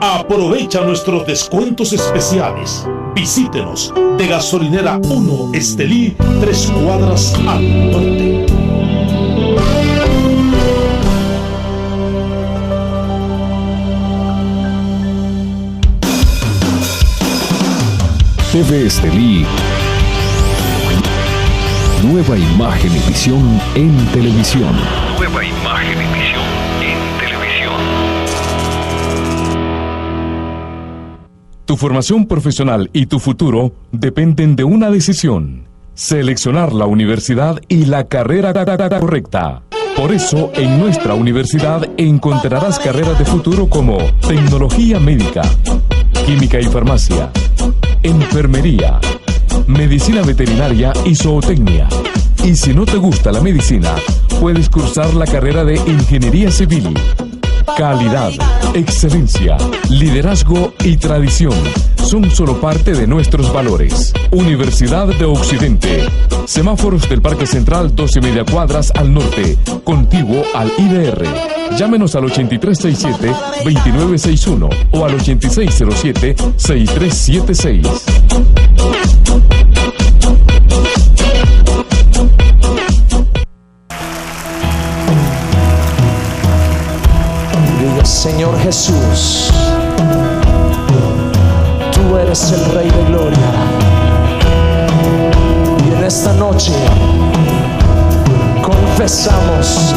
Aprovecha nuestros descuentos especiales. Visítenos de Gasolinera 1 Estelí, 3 cuadras al norte. TV Estelí. Nueva imagen y visión en televisión. Nueva imagen y visión en televisión. Tu formación profesional y tu futuro dependen de una decisión: seleccionar la universidad y la carrera correcta. Por eso, en nuestra universidad encontrarás carreras de futuro como tecnología médica, química y farmacia, enfermería, medicina veterinaria y zootecnia. Y si no te gusta la medicina, puedes cursar la carrera de ingeniería civil. Calidad, excelencia, liderazgo y tradición son solo parte de nuestros valores. Universidad de Occidente. Semáforos del Parque Central, 12 cuadras al norte, contiguo al IDR. Llámenos al 8367-2961 o al 8607-6376. Señor Jesús, tú eres el Rey de Gloria, y en esta noche confesamos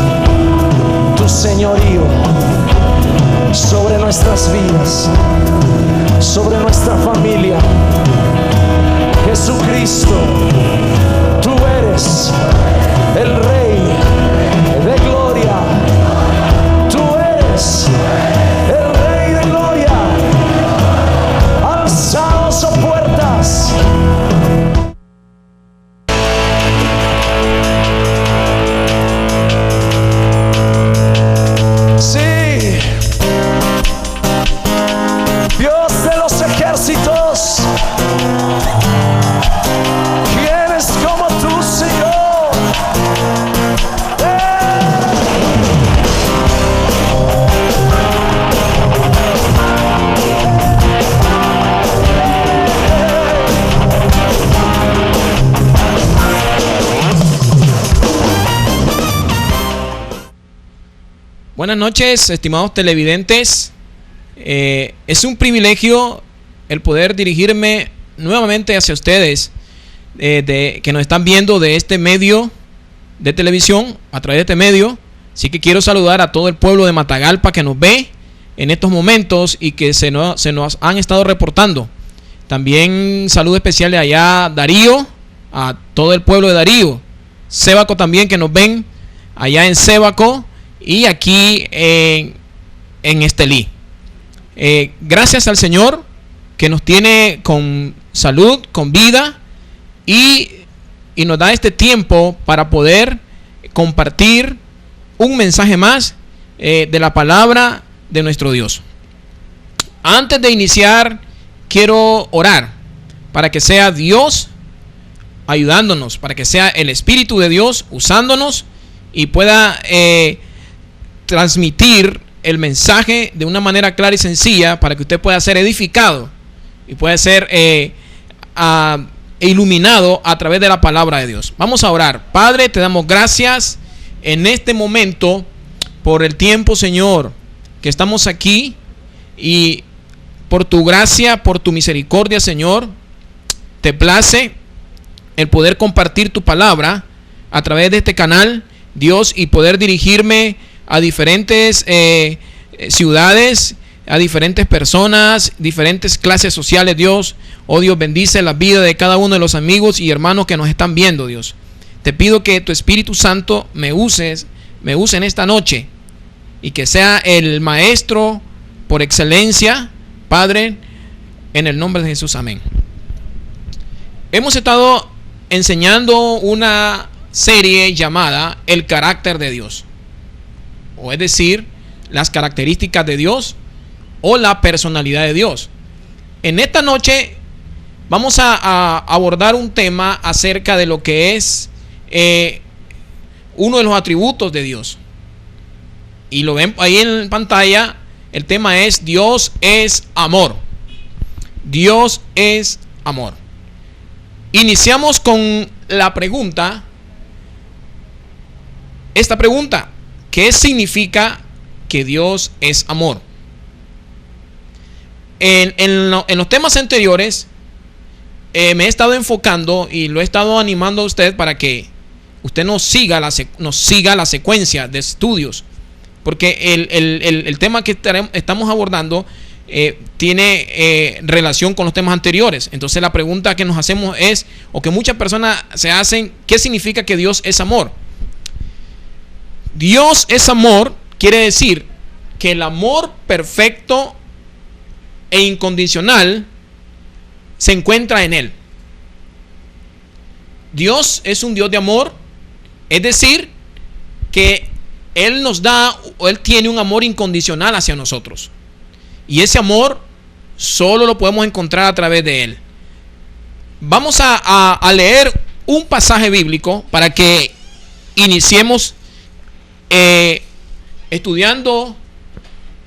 tu señorío sobre nuestras vidas, sobre nuestra familia. Jesucristo, tú eres el Rey de Gloria. El Rey de Gloria. Alzaos, oh puertas. Sí, Dios de los ejércitos, ¿quién es como tú, Señor? Buenas noches, estimados televidentes. Es un privilegio el poder dirigirme nuevamente hacia ustedes, que nos están viendo de este medio de televisión, a través de este medio. Así que quiero saludar a todo el pueblo de Matagalpa que nos ve en estos momentos y que se nos han estado reportando. También saludo especial de allá Darío, a todo el pueblo de Darío. Sébaco también, que nos ven allá en Sébaco y aquí en Estelí. Gracias al Señor que nos tiene con salud, con vida y nos da este tiempo para poder compartir un mensaje más de la palabra de nuestro Dios. Antes de iniciar, quiero orar para que sea Dios ayudándonos, para que sea el Espíritu de Dios usándonos y pueda transmitir el mensaje de una manera clara y sencilla, para que usted pueda ser edificado y pueda ser iluminado a través de la palabra de Dios. Vamos a orar. Padre, te damos gracias en este momento por el tiempo, Señor, que estamos aquí, y por tu gracia, por tu misericordia, Señor, te place el poder compartir tu palabra a través de este canal, Dios, y poder dirigirme a diferentes ciudades, a diferentes personas, diferentes clases sociales, Dios. Oh Dios, bendice la vida de cada uno de los amigos y hermanos que nos están viendo, Dios. Te pido que tu Espíritu Santo me use en esta noche, y que sea el maestro por excelencia, Padre, en el nombre de Jesús, amén. Hemos estado enseñando una serie llamada El carácter de Dios, o es decir, las características de Dios o la personalidad de Dios. En esta noche vamos a abordar un tema acerca de lo que es uno de los atributos de Dios. Y lo ven ahí en pantalla, El tema es Dios es amor. Dios es amor. Iniciamos con la pregunta. Esta pregunta: ¿qué significa que Dios es amor? En los temas anteriores me he estado enfocando y lo he estado animando a usted para que usted nos siga la secuencia de estudios, porque el tema que estamos abordando tiene relación con los temas anteriores. Entonces la pregunta que nos hacemos es, o que muchas personas se hacen: ¿qué significa que Dios es amor? Dios es amor quiere decir que el amor perfecto e incondicional se encuentra en Él. Dios es un Dios de amor, es decir, que Él nos da, o Él tiene un amor incondicional hacia nosotros. Y ese amor solo lo podemos encontrar a través de Él. Vamos a leer un pasaje bíblico para que iniciemos estudiando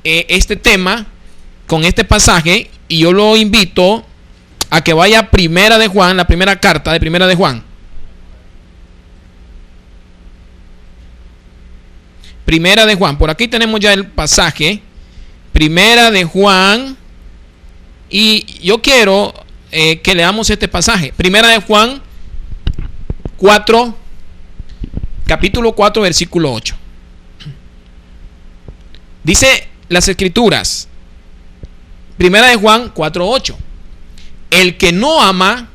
este tema con este pasaje. Y yo lo invito a que vaya a Primera de Juan, la primera carta de Primera de Juan. Primera de Juan, por aquí tenemos ya el pasaje. Primera de Juan. Y yo quiero que leamos este pasaje. Primera de Juan 4, capítulo 4, versículo 8. Dice las escrituras, Primera de Juan 4, 8: el que no ama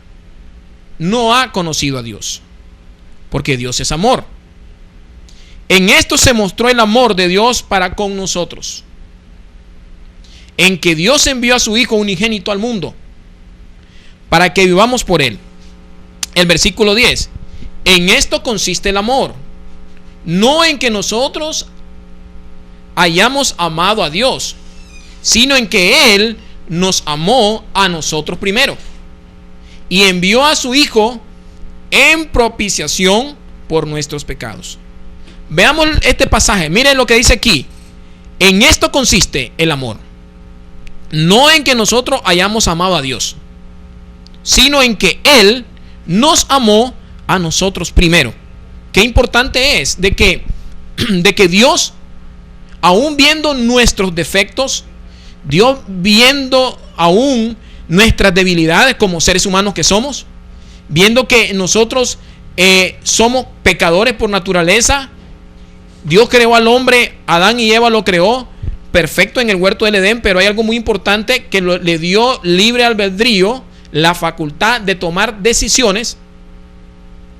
no ha conocido a Dios, porque Dios es amor. En esto se mostró el amor de Dios para con nosotros, en que Dios envió a su Hijo unigénito al mundo, para que vivamos por Él. El versículo 10: en esto consiste el amor, no en que nosotros hayamos amado a Dios, sino en que Él nos amó a nosotros primero y envió a su Hijo en propiciación por nuestros pecados. Veamos este pasaje. Miren lo que dice aquí: en esto consiste el amor, no en que nosotros hayamos amado a Dios, sino en que Él nos amó a nosotros primero. Qué importante es de que Dios, aún viendo nuestros defectos, Dios viendo aún nuestras debilidades como seres humanos que somos, viendo que nosotros somos pecadores por naturaleza, Dios creó al hombre, Adán y Eva lo creó perfecto en el huerto del Edén, pero hay algo muy importante que le dio libre albedrío, la facultad de tomar decisiones,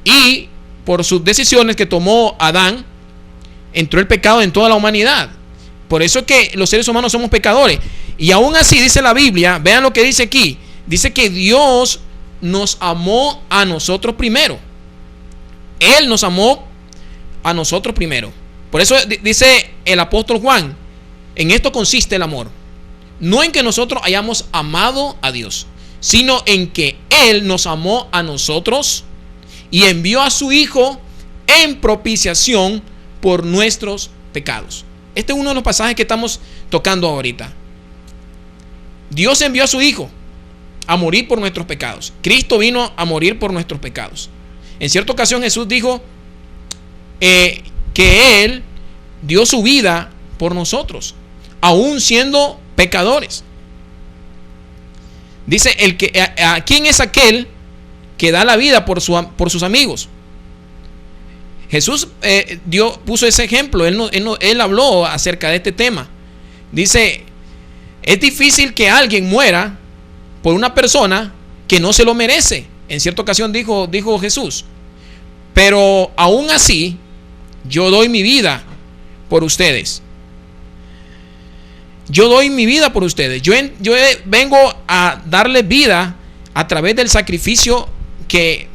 y por sus decisiones que tomó Adán entró el pecado en toda la humanidad. Por eso es que los seres humanos somos pecadores. Y aún así dice la Biblia, vean lo que dice aquí, dice que Dios nos amó a nosotros primero. Él nos amó a nosotros primero. Por eso dice el apóstol Juan: en esto consiste el amor, no en que nosotros hayamos amado a Dios, sino en que Él nos amó a nosotros y envió a su Hijo en propiciación por nuestros pecados. Este es uno de los pasajes que estamos tocando ahorita. Dios envió a su Hijo a morir por nuestros pecados. Cristo vino a morir por nuestros pecados. En cierta ocasión Jesús dijo que Él dio su vida por nosotros, aún siendo pecadores. Dice, ¿quién es aquel que da la vida por sus amigos? Jesús puso ese ejemplo. Él habló acerca de este tema. Dice, es difícil que alguien muera por una persona que no se lo merece. En cierta ocasión dijo Jesús: pero aún así yo doy mi vida por ustedes. Yo doy mi vida por ustedes. Yo vengo a darles vida a través del sacrificio que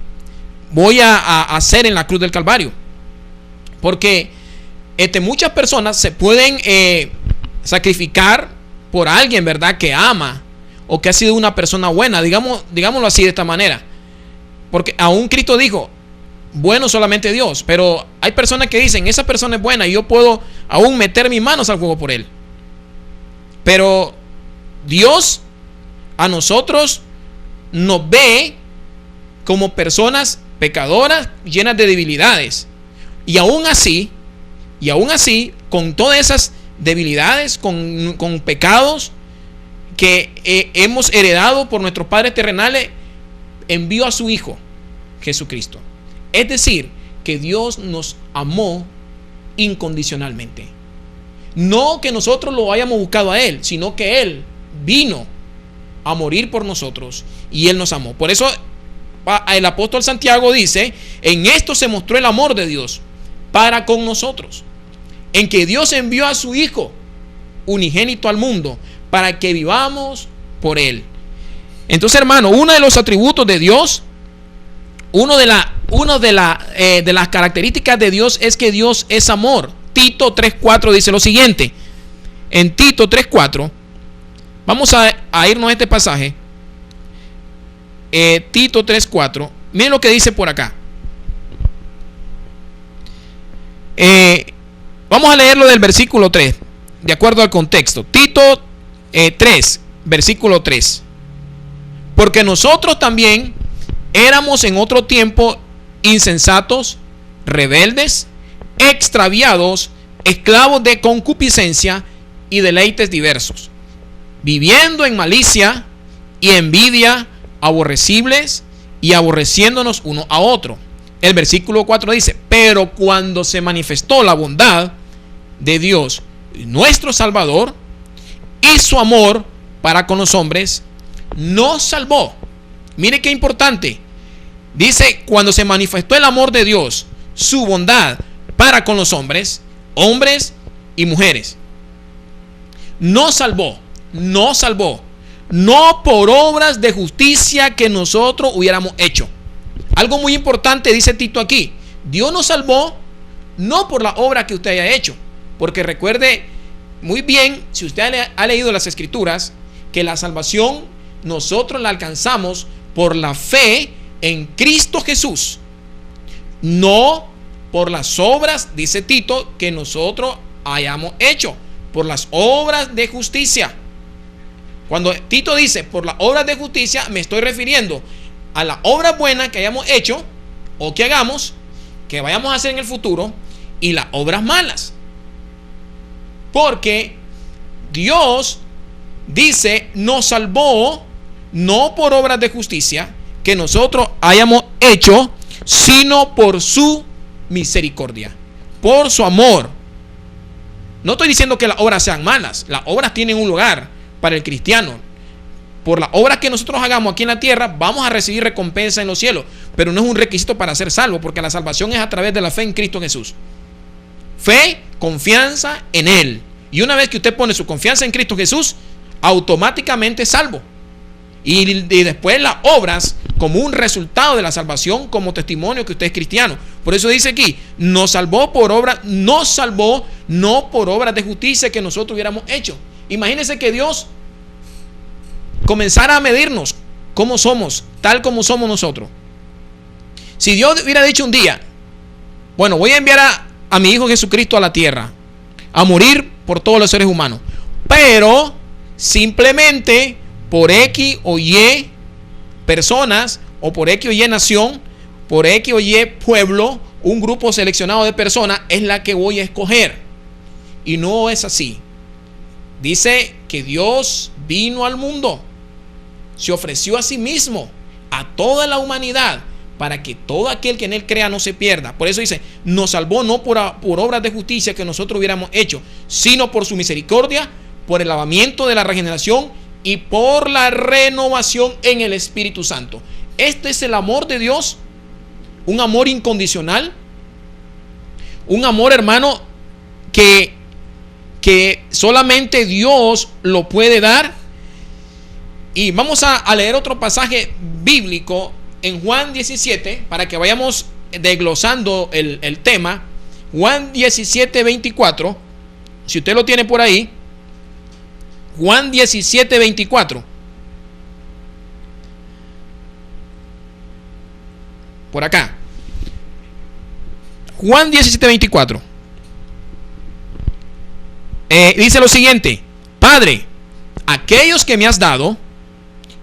voy a hacer en la cruz del Calvario. Porque muchas personas se pueden sacrificar por alguien, ¿verdad?, que ama o que ha sido una persona buena, digámoslo así, de esta manera. Porque aún Cristo dijo: bueno solamente Dios. Pero hay personas que dicen: esa persona es buena y yo puedo aún meter mis manos al fuego por él. Pero Dios a nosotros nos ve como personas pecadoras, llenas de debilidades. Y aún así, con todas esas debilidades, con pecados que hemos heredado por nuestros padres terrenales, envió a su Hijo Jesucristo. Es decir, que Dios nos amó incondicionalmente. No que nosotros lo hayamos buscado a Él, sino que Él vino a morir por nosotros y Él nos amó. Por eso el apóstol Santiago dice: en esto se mostró el amor de Dios para con nosotros, en que Dios envió a su Hijo unigénito al mundo para que vivamos por Él. Entonces, hermano, uno de los atributos de Dios, una de las características de Dios es que Dios es amor. Tito 3:4 dice lo siguiente. En Tito 3:4, vamos a irnos a este pasaje. Tito 3:4, miren lo que dice por acá. Vamos a leerlo del versículo 3, de acuerdo al contexto. Tito 3, versículo 3. Porque nosotros también éramos en otro tiempo insensatos, rebeldes, extraviados, esclavos de concupiscencia y deleites diversos, viviendo en malicia y envidia, aborrecibles y aborreciéndonos uno a otro. El versículo 4 dice: pero cuando se manifestó la bondad de Dios, nuestro Salvador, y su amor para con los hombres, nos salvó. Mire qué importante. Dice: cuando se manifestó el amor de Dios, su bondad para con los hombres, hombres y mujeres, nos salvó. No por obras de justicia que nosotros hubiéramos hecho. Algo muy importante dice Tito aquí: Dios nos salvó no por la obra que usted haya hecho. Porque recuerde muy bien, si usted ha leído las Escrituras, que la salvación nosotros la alcanzamos por la fe en Cristo Jesús, no por las obras, dice Tito, que nosotros hayamos hecho, por las obras de justicia. Cuando Tito dice por las obras de justicia, me estoy refiriendo a las obras buenas que hayamos hecho o que hagamos, que vayamos a hacer en el futuro, y las obras malas. Porque Dios dice: nos salvó no por obras de justicia que nosotros hayamos hecho, sino por su misericordia, por su amor. No estoy diciendo que las obras sean malas. Las obras tienen un lugar para el cristiano. Por las obras que nosotros hagamos aquí en la tierra, vamos a recibir recompensa en los cielos, pero no es un requisito para ser salvo, porque la salvación es a través de la fe en Cristo Jesús. Fe, confianza en Él. Y una vez que usted pone su confianza en Cristo Jesús, automáticamente es salvo. Y después las obras como un resultado de la salvación, como testimonio que usted es cristiano. Por eso dice aquí: nos salvó no por obras de justicia que nosotros hubiéramos hecho. Imagínense que Dios comenzara a medirnos como somos, tal como somos nosotros. Si Dios hubiera dicho un día: bueno, voy a enviar a mi Hijo Jesucristo a la tierra a morir por todos los seres humanos, pero simplemente por X o Y personas, o por X o Y nación, por X o Y pueblo, un grupo seleccionado de personas es la que voy a escoger. Y no es así. Dice que Dios vino al mundo, se ofreció a sí mismo, a toda la humanidad, para que todo aquel que en Él crea no se pierda. Por eso dice: nos salvó no por obras de justicia que nosotros hubiéramos hecho, sino por su misericordia, por el lavamiento de la regeneración y por la renovación en el Espíritu Santo. Este es el amor de Dios, un amor incondicional, un amor, hermano, que solamente Dios lo puede dar. Y vamos a leer otro pasaje bíblico en Juan 17, para que vayamos desglosando el tema. Juan 17, 24. Si usted lo tiene por ahí, Juan 17, 24. Por acá. Juan 17, 24. Dice lo siguiente: Padre, aquellos que me has dado,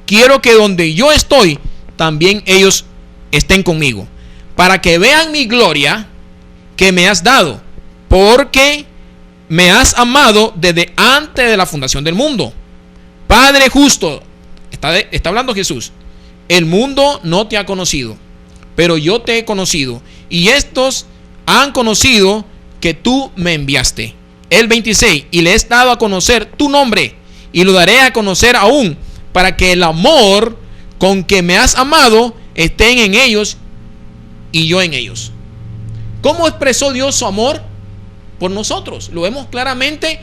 quiero que donde yo estoy, también ellos estén conmigo, para que vean mi gloria que me has dado, porque me has amado desde antes de la fundación del mundo. Padre justo, está hablando Jesús, el mundo no te ha conocido, pero yo te he conocido, y estos han conocido que tú me enviaste. El 26, y le he dado a conocer tu nombre, y lo daré a conocer aún, para que el amor con que me has amado estén en ellos y yo en ellos. ¿Cómo expresó Dios su amor por nosotros? Lo vemos claramente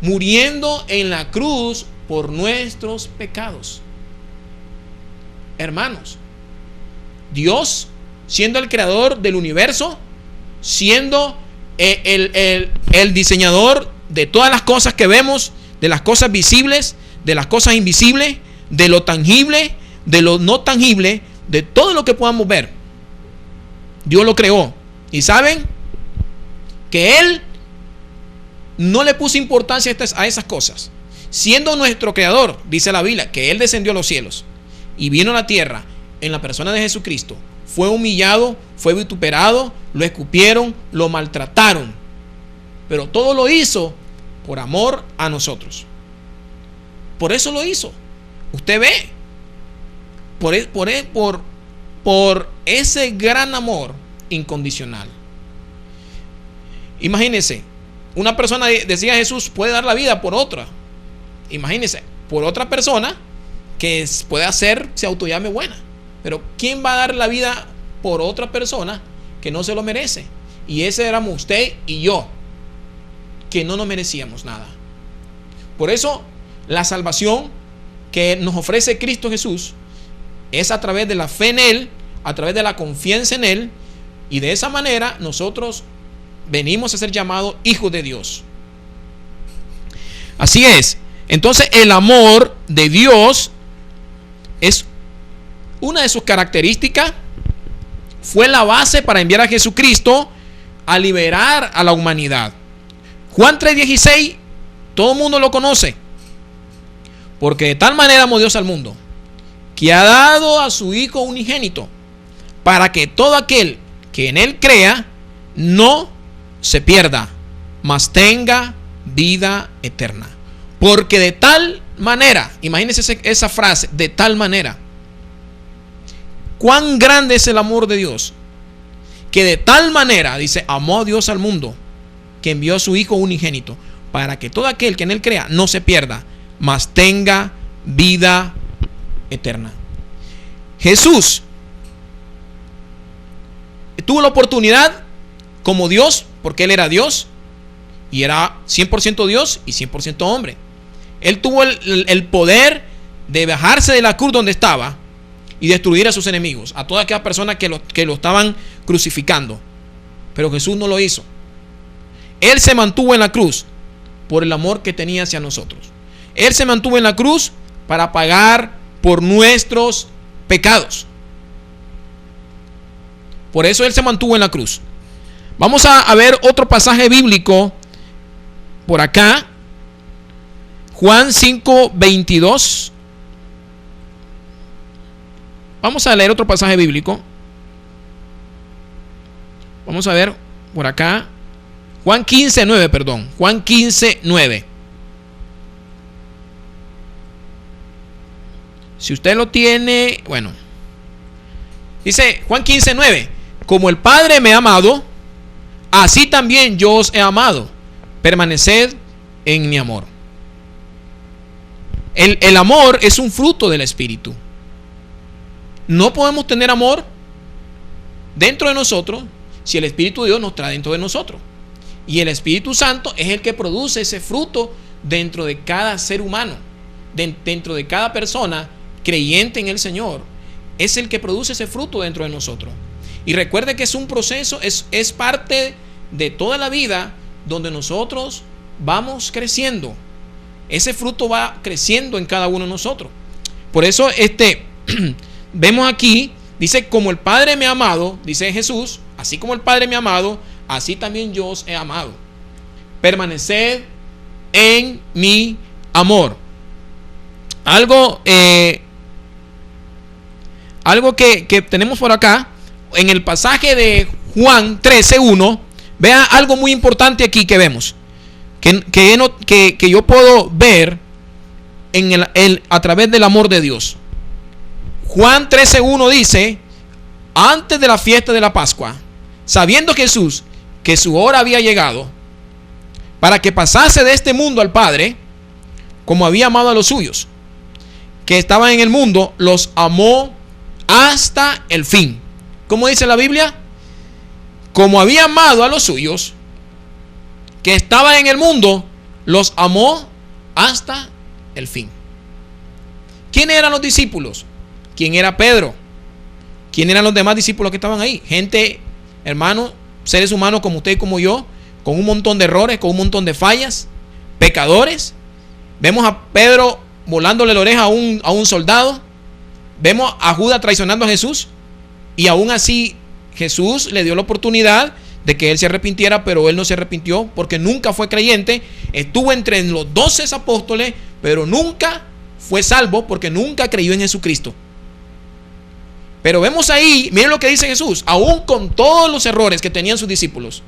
muriendo en la cruz por nuestros pecados. Hermanos, Dios, siendo el creador del universo, siendo el diseñador de todas las cosas que vemos, de las cosas visibles, de las cosas invisibles, de lo tangible, de lo no tangible, de todo lo que podamos ver, Dios lo creó. Y saben que Él no le puso importancia a esas cosas. Siendo nuestro creador, dice la Biblia, que Él descendió a los cielos y vino a la tierra en la persona de Jesucristo. Fue humillado, fue vituperado, lo escupieron, lo maltrataron. Pero todo lo hizo por amor a nosotros. Por eso lo hizo. Usted ve, por ese gran amor incondicional. Imagínense, una persona, decía Jesús, puede dar la vida por otra. Imagínense, por otra persona que puede hacer, se autollame buena. Pero ¿quién va a dar la vida por otra persona que no se lo merece? Y ese éramos usted y yo, que no nos merecíamos nada. Por eso la salvación que nos ofrece Cristo Jesús es a través de la fe en Él, a través de la confianza en Él, y de esa manera nosotros venimos a ser llamados hijos de Dios. Así es. Entonces el amor de Dios es una de sus características. Fue la base para enviar a Jesucristo a liberar a la humanidad. Juan 3:16, todo el mundo lo conoce. Porque de tal manera amó Dios al mundo, que ha dado a su Hijo unigénito, para que todo aquel que en Él crea no se pierda, mas tenga vida eterna. Porque de tal manera, imagínense esa frase, de tal manera. Cuán grande es el amor de Dios, que de tal manera, dice, amó Dios al mundo, que envió a su Hijo unigénito, para que todo aquel que en Él crea no se pierda, mas tenga vida eterna. Jesús tuvo la oportunidad como Dios, porque Él era Dios y era 100% Dios y 100% hombre. Él tuvo el poder de bajarse de la cruz donde estaba y destruir a sus enemigos, a todas aquellas personas que lo estaban crucificando. Pero Jesús no lo hizo. Él se mantuvo en la cruz por el amor que tenía hacia nosotros. Él se mantuvo en la cruz para pagar por nuestros pecados. Por eso Él se mantuvo en la cruz. Vamos a ver otro pasaje bíblico por acá. Juan 5:22. Vamos a leer otro pasaje bíblico. Vamos a ver por acá. Juan 15:9, perdón. Juan 15:9. Si usted lo tiene, bueno. Dice Juan 15:9. Como el Padre me ha amado, así también yo os he amado. Permaneced en mi amor. El amor es un fruto del Espíritu. No podemos tener amor dentro de nosotros si el Espíritu de Dios no está dentro de nosotros. Y el Espíritu Santo es el que produce ese fruto dentro de cada ser humano, dentro de cada persona creyente en el Señor. Es el que produce ese fruto dentro de nosotros. Y recuerde que es un proceso, es parte de toda la vida donde nosotros vamos creciendo. Ese fruto va creciendo en cada uno de nosotros. Por eso vemos aquí, dice, como el Padre me ha amado, dice Jesús, así como el Padre me ha amado, así también yo os he amado. Permaneced en mi amor. algo que tenemos por acá, en el pasaje de Juan 13:1, vea algo muy importante aquí que vemos, que yo puedo ver a través del amor de Dios. Juan 13:1 dice: antes de la fiesta de la Pascua, sabiendo Jesús que su hora había llegado para que pasase de este mundo al Padre, como había amado a los suyos que estaban en el mundo, los amó hasta el fin. ¿Cómo dice la Biblia? Como había amado a los suyos que estaban en el mundo, los amó hasta el fin. ¿Quiénes eran los discípulos? ¿Quién era Pedro? ¿Quién eran los demás discípulos que estaban ahí? Gente, hermanos, seres humanos como usted y como yo, con un montón de errores, con un montón de fallas, pecadores. Vemos a Pedro volándole la oreja a un soldado. Vemos a Judas traicionando a Jesús. Y aún así Jesús le dio la oportunidad de que él se arrepintiera, pero él no se arrepintió porque nunca fue creyente. Estuvo entre los 12 apóstoles, pero nunca fue salvo porque nunca creyó en Jesucristo. Pero vemos ahí, miren lo que dice Jesús, aún con todos los errores que tenían sus discípulos,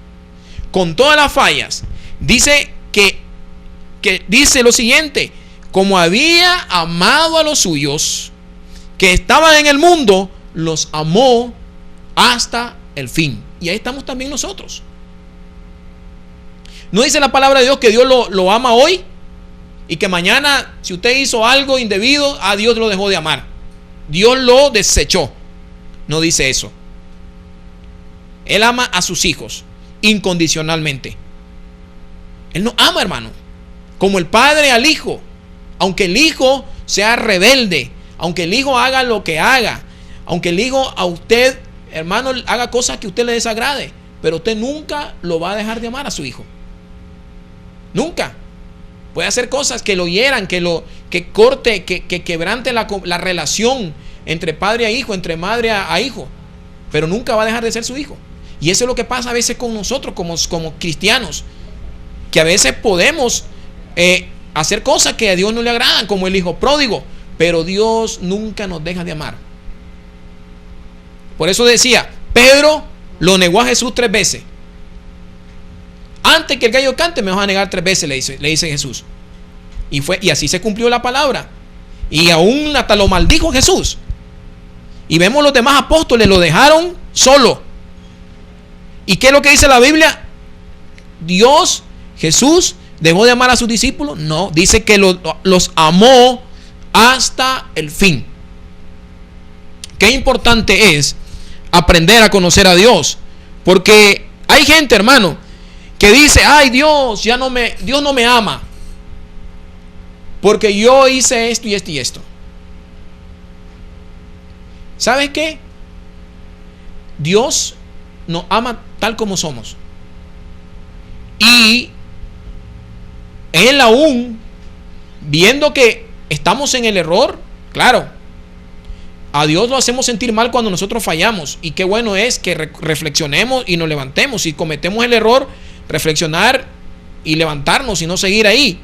con todas las fallas, dice que dice lo siguiente: como había amado a los suyos que estaban en el mundo, los amó hasta el fin. Y ahí estamos también nosotros. ¿No dice la palabra de Dios que Dios lo ama hoy? Y que mañana, si usted hizo algo indebido, a Dios lo dejó de amar, Dios lo desechó. No dice eso. Él ama a sus hijos incondicionalmente. Él nos ama, hermano, como el padre al hijo. Aunque el hijo sea rebelde, aunque el hijo haga lo que haga, aunque el hijo a usted, hermano, haga cosas que a usted le desagrade, pero usted nunca lo va a dejar de amar a su hijo. Nunca. Puede hacer cosas que lo hieran, que corte, que quebrante la relación entre padre a hijo, entre madre a hijo, pero nunca va a dejar de ser su hijo. Y eso es lo que pasa a veces con nosotros como cristianos, que a veces podemos hacer cosas que a Dios no le agradan, como el hijo pródigo, pero Dios nunca nos deja de amar. Por eso decía, Pedro lo negó a Jesús 3 veces. Antes que el gallo cante me vas a negar 3 veces, le dice Jesús. Y así se cumplió la palabra. Y aún hasta lo maldijo Jesús. Y vemos los demás apóstoles lo dejaron solo. ¿Y qué es lo que dice la Biblia? Jesús dejó de amar a sus discípulos. No, dice que los amó hasta el fin. Qué importante es aprender a conocer a Dios, porque hay gente, hermano, que dice: ay, Dios no me ama porque yo hice esto y esto y esto. ¿Sabes qué? Dios nos ama tal como somos. Y Él, aún viendo que estamos en el error, claro, a Dios lo hacemos sentir mal cuando nosotros fallamos. Y qué bueno es que reflexionemos y nos levantemos. Si cometemos el error, reflexionar y levantarnos y no seguir ahí.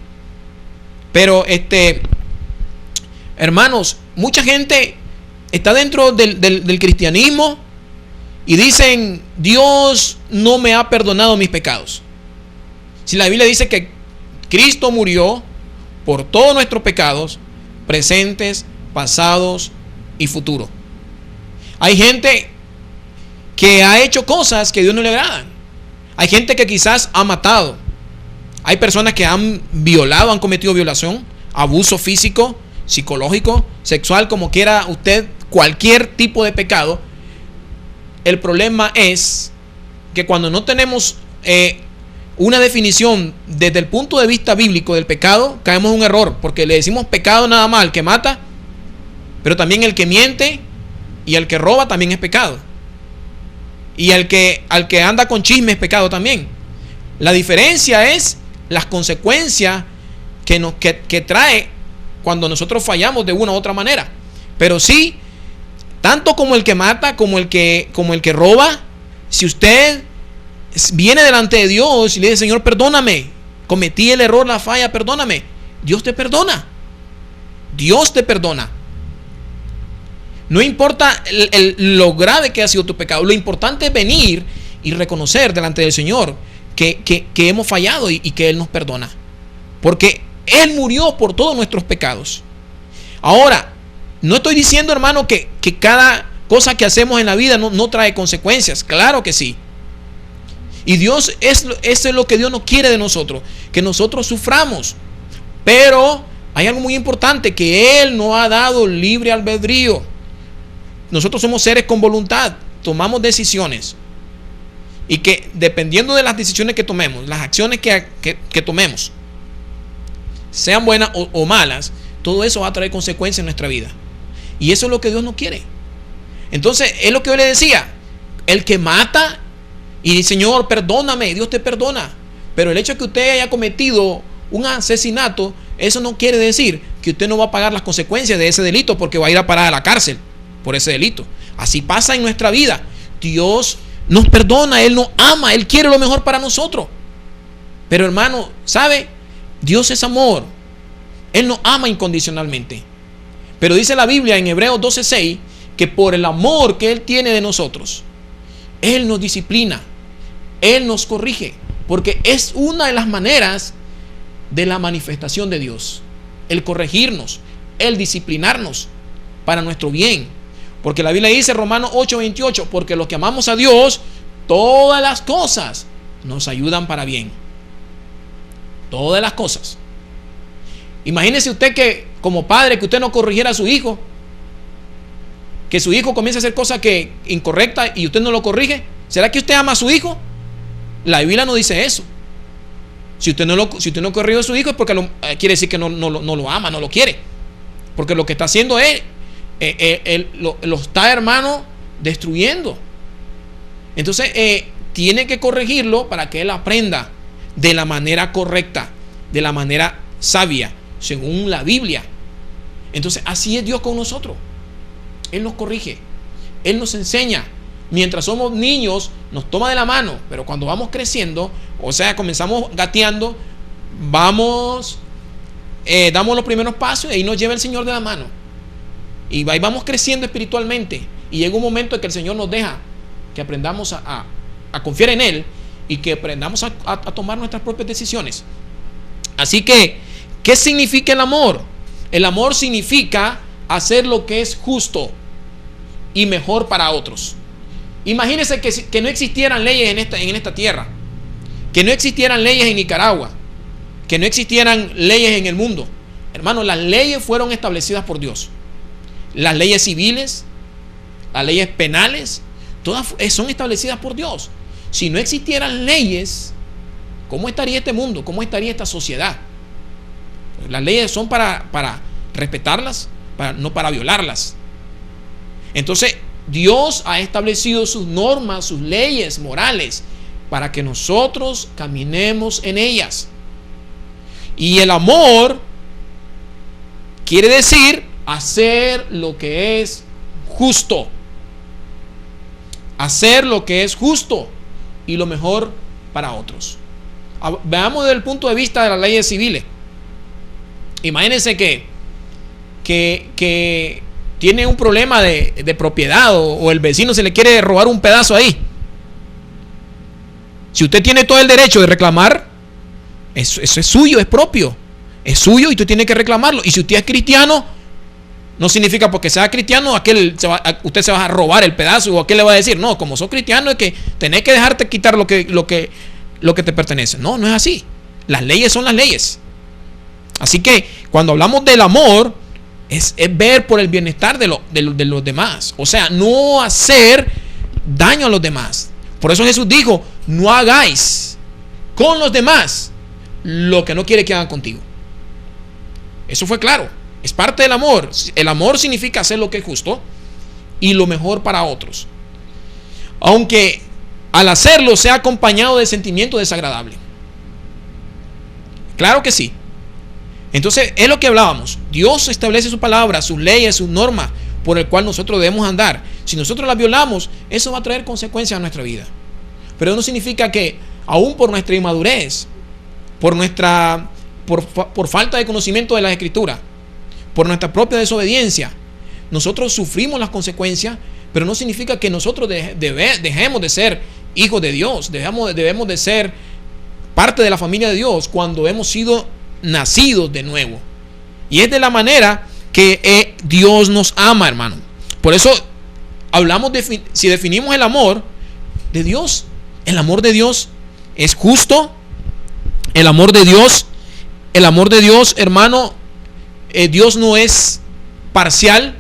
Pero hermanos, mucha gente está dentro del cristianismo y dicen: Dios no me ha perdonado mis pecados. Si la Biblia dice que Cristo murió por todos nuestros pecados, presentes, pasados y futuros. Hay gente que ha hecho cosas que a Dios no le agradan. Hay gente que quizás ha matado. Hay personas que han violado, han cometido violación, abuso físico, psicológico, sexual, como quiera usted, cualquier tipo de pecado. El problema es que cuando no tenemos una definición desde el punto de vista bíblico del pecado, caemos en un error, porque le decimos pecado nada más al que mata, pero también el que miente y el que roba también es pecado. Y al que anda con chisme es pecado también. La diferencia es las consecuencias que trae cuando nosotros fallamos de una u otra manera. Pero sí, tanto como el que mata, como el que roba, si usted viene delante de Dios y le dice: Señor, perdóname, cometí el error, la falla, perdóname, Dios te perdona. Dios te perdona. No importa lo grave que ha sido tu pecado. Lo importante es venir y reconocer delante del Señor que hemos fallado y que Él nos perdona. Porque Él murió por todos nuestros pecados. Ahora, no estoy diciendo, hermano, que cada cosa que hacemos en la vida no trae consecuencias. Claro que sí. Y Dios, eso es lo que Dios no quiere de nosotros, que nosotros suframos. Pero hay algo muy importante, que Él nos ha dado libre albedrío. Nosotros somos seres con voluntad, tomamos decisiones. Y que dependiendo de las decisiones que tomemos, las acciones que tomemos, sean buenas o malas, todo eso va a traer consecuencias en nuestra vida. Y eso es lo que Dios no quiere. Entonces, es lo que yo le decía, el que mata y dice, Señor, perdóname, Dios te perdona. Pero el hecho de que usted haya cometido un asesinato, eso no quiere decir que usted no va a pagar las consecuencias de ese delito, porque va a ir a parar a la cárcel por ese delito. Así pasa en nuestra vida. Dios nos perdona, Él nos ama, Él quiere lo mejor para nosotros. Pero hermano, ¿sabe? Dios es amor. Él nos ama incondicionalmente. Pero dice la Biblia en Hebreos 12:6 que por el amor que Él tiene de nosotros, Él nos disciplina, Él nos corrige, porque es una de las maneras de la manifestación de Dios, el corregirnos, el disciplinarnos para nuestro bien. Porque la Biblia dice, Romanos 8:28, porque los que amamos a Dios, todas las cosas nos ayudan para bien. Todas las cosas. Imagínese usted que como padre, que usted no corrigiera a su hijo, que su hijo comience a hacer cosas incorrectas y usted no lo corrige. ¿Será que usted ama a su hijo? La Biblia no dice eso. Si usted no corrige a su hijo es porque quiere decir que no lo ama, no lo quiere. Porque lo que está haciendo es lo está, hermano, destruyendo. Entonces tiene que corregirlo para que él aprenda de la manera correcta, de la manera sabia, según la Biblia. Entonces así es Dios con nosotros. Él nos corrige, Él nos enseña. Mientras somos niños nos toma de la mano, pero cuando vamos creciendo, o sea, comenzamos gateando, damos los primeros pasos y ahí nos lleva el Señor de la mano. Y ahí vamos creciendo espiritualmente. Y llega un momento en que el Señor nos deja que aprendamos a confiar en Él y que aprendamos a tomar nuestras propias decisiones. Así que, ¿qué significa el amor? El amor significa hacer lo que es justo y mejor para otros. Imagínense que no existieran leyes en esta tierra, que no existieran leyes en Nicaragua, que no existieran leyes en el mundo. Hermanos, las leyes fueron establecidas por Dios. Las leyes civiles, las leyes penales, todas son establecidas por Dios. Si no existieran leyes, ¿cómo estaría este mundo? ¿Cómo estaría esta sociedad? Las leyes son para respetarlas, no para violarlas. Entonces, Dios ha establecido sus normas, sus leyes morales, para que nosotros caminemos en ellas. Y el amor quiere decir hacer lo que es justo. Hacer lo que es justo y lo mejor para otros. Veamos desde el punto de vista de las leyes civiles. Imagínense que tiene un problema de propiedad o el vecino se le quiere robar un pedazo ahí. Si usted tiene todo el derecho de reclamar, eso es suyo, es propio. Es suyo y usted tiene que reclamarlo. Y si usted es cristiano, no significa porque sea cristiano usted se va a robar el pedazo o aquel le va a decir, no, como sos cristiano es que tenés que dejarte quitar lo que te pertenece. No, no es así. Las leyes son las leyes. Así que cuando hablamos del amor, es ver por el bienestar de los demás. O sea, no hacer daño a los demás. Por eso Jesús dijo, no hagáis con los demás lo que no quiere que hagan contigo. Eso fue claro. Es parte del amor. El amor significa hacer lo que es justo y lo mejor para otros, aunque al hacerlo sea acompañado de sentimiento desagradable. Claro que sí. Entonces es lo que hablábamos. Dios establece su palabra, sus leyes, sus normas por el cual nosotros debemos andar. Si nosotros las violamos, eso va a traer consecuencias a nuestra vida. Pero no significa que aún por nuestra inmadurez, por falta de conocimiento de la Escritura, por nuestra propia desobediencia, nosotros sufrimos las consecuencias, pero no significa que nosotros dejemos de ser hijos de Dios, debemos de ser parte de la familia de Dios cuando hemos sido nacidos de nuevo. Y es de la manera que Dios nos ama, hermano. Por eso hablamos si definimos el amor de Dios, el amor de Dios es justo. El amor de Dios, hermano, Dios no es parcial.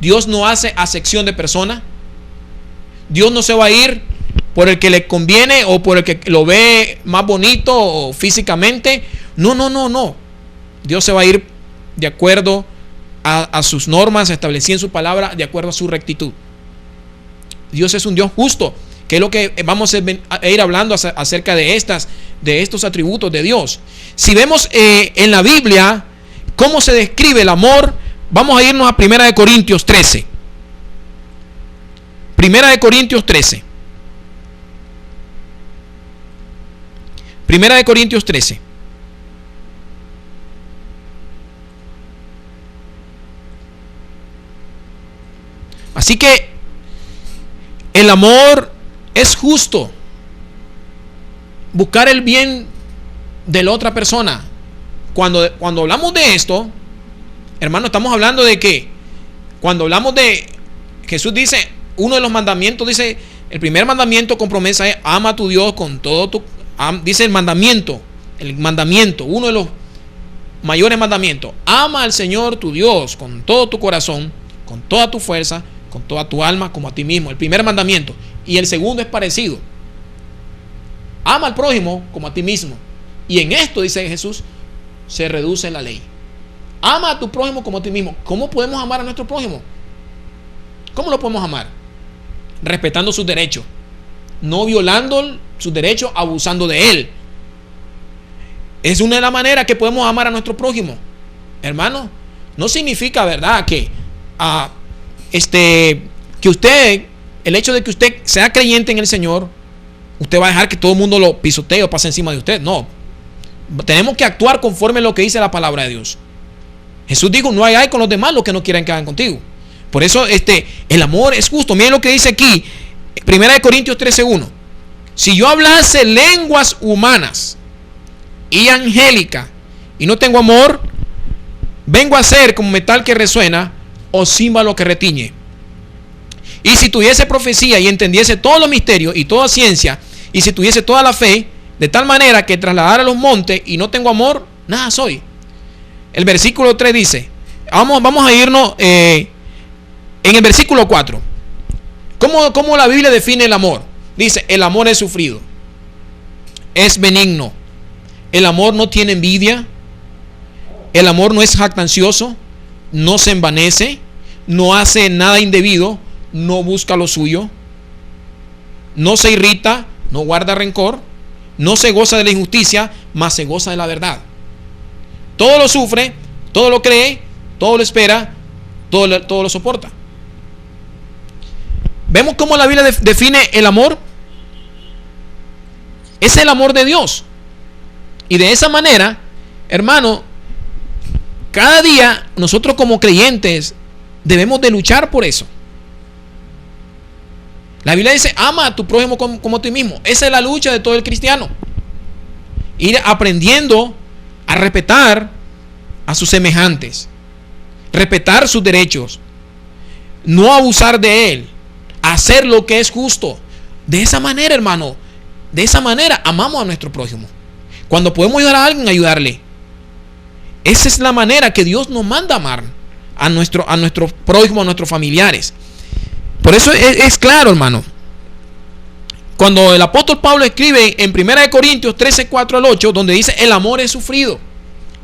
Dios no hace acepción de persona. Dios no se va a ir por el que le conviene o por el que lo ve más bonito o físicamente. No. Dios se va a ir de acuerdo a sus normas establecidas en su palabra, de acuerdo a su rectitud. Dios es un Dios justo, que es lo que vamos a ir hablando acerca de estos atributos de Dios. Si vemos en la Biblia cómo se describe el amor, vamos a irnos a 1 Corintios 13. 1 Corintios 13. 1 Corintios 13. Así que el amor es justo. Buscar el bien de la otra persona. Cuando hablamos de esto, hermano, estamos hablando de que cuando hablamos de, Jesús dice, uno de los mandamientos, dice, el primer mandamiento con promesa es ama a tu Dios con todo tu, dice el mandamiento, uno de los mayores mandamientos, ama al Señor tu Dios con todo tu corazón, con toda tu fuerza, con toda tu alma, como a ti mismo. El primer mandamiento. Y el segundo es parecido. Ama al prójimo como a ti mismo. Y en esto, dice Jesús, se reduce la ley. Ama a tu prójimo como a ti mismo. ¿Cómo podemos amar a nuestro prójimo? ¿Cómo lo podemos amar? Respetando sus derechos. No violando sus derechos, abusando de él. Es una de las maneras que podemos amar a nuestro prójimo. Hermano, no significa, ¿verdad?, que usted, el hecho de que usted sea creyente en el Señor, usted va a dejar que todo el mundo lo pisotee o pase encima de usted. No. Tenemos que actuar conforme a lo que dice la palabra de Dios. Jesús dijo, no hay con los demás los que no quieran que hagan contigo. Por eso el amor es justo. Miren lo que dice aquí, 1 Corintios 13:1. Si yo hablase lenguas humanas y angélicas y no tengo amor, vengo a ser como metal que resuena o címbalo que retiñe. Y si tuviese profecía y entendiese todos los misterios y toda ciencia, y si tuviese toda la fe, de tal manera que trasladara los montes y no tengo amor, nada soy. El versículo 3 dice, vamos a irnos en el versículo 4. ¿Cómo la Biblia define el amor? Dice, el amor es sufrido, es benigno, el amor no tiene envidia, el amor no es jactancioso, no se envanece, no hace nada indebido, no busca lo suyo, no se irrita, no guarda rencor, no se goza de la injusticia, mas se goza de la verdad. Todo lo sufre, todo lo cree, todo lo espera, todo lo soporta. ¿Vemos cómo la Biblia define el amor? Es el amor de Dios. Y de esa manera, hermano, cada día nosotros como creyentes debemos de luchar por eso. La Biblia dice, ama a tu prójimo como a ti mismo. Esa es la lucha de todo el cristiano. Ir aprendiendo a respetar a sus semejantes, respetar sus derechos, no abusar de él, hacer lo que es justo. De esa manera, hermano, de esa manera amamos a nuestro prójimo. Cuando podemos ayudar a alguien, ayudarle. Esa es la manera que Dios nos manda amar a nuestro prójimo, a nuestros familiares. Por eso es claro, hermano. Cuando el apóstol Pablo escribe en 1 Corintios 13, 4 al 8, donde dice, el amor es sufrido,